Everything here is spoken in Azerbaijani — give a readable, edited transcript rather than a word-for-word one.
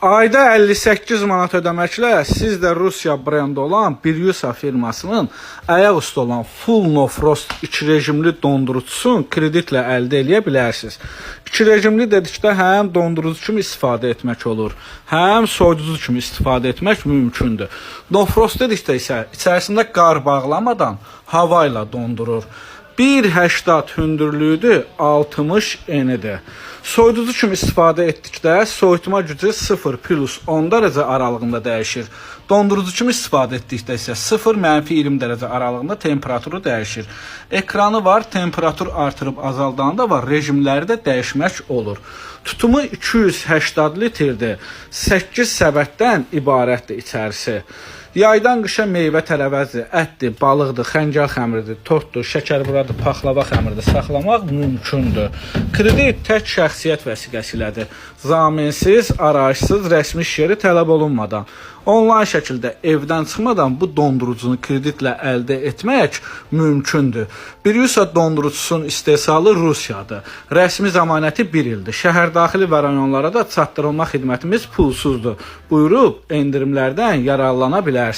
Ayda 58 manat ödəməklə siz də Rusiya brendi olan Biryusa firmasının ayaq üstü olan Full No Frost 2 rejimli dondurucusun kreditlə əldə edə bilərsiniz. 2 rejimli dedikdə həm dondurucu kimi istifadə etmək olur, həm soyuducu kimi istifadə etmək mümkündür. No Frost dedikdə isə içərisində qar bağlamadan hava ilə dondurur. 1.80 hündürlüyüdür, 60 enidir. Soyuducu kimi istifadə etdikdə soyutma gücü 0+10 dərəcə aralığında dəyişir. Dondurucu kimi istifadə etdikdə isə 0-20 dərəcə aralığında temperaturu dəyişir. Ekranı var, temperatur artırıb azaldanda var, rejimləri də dəyişmək olur. Tutumu 280 litrdir, 8 səbətdən ibarətdir içərisi. Yaydan qışa meyvə tərəvəzdir, ətdir, balıqdır, xəncər xəmiridir, tortdur, şəkərburadır, paxlava xəmiridir saxlamaq mümkündür. Kredit tək şəxsiyyət vəsiqəsi ilədir. Zaminsiz, arayışsız, rəsmi iş yeri tələb olunmadan, onlayn şəkildə evdən çıxmadan bu dondurucunu kreditlə əldə etmək mümkündür. Biryusa dondurucusunun istehsalı Rusiyadır. Rəsmi zəmanəti 1 ildir. Şəhərdaxili və rayonlara da çatdırılma xidmətimiz pulsuzdur. Buyurub endirimlərdən yararlana bilər.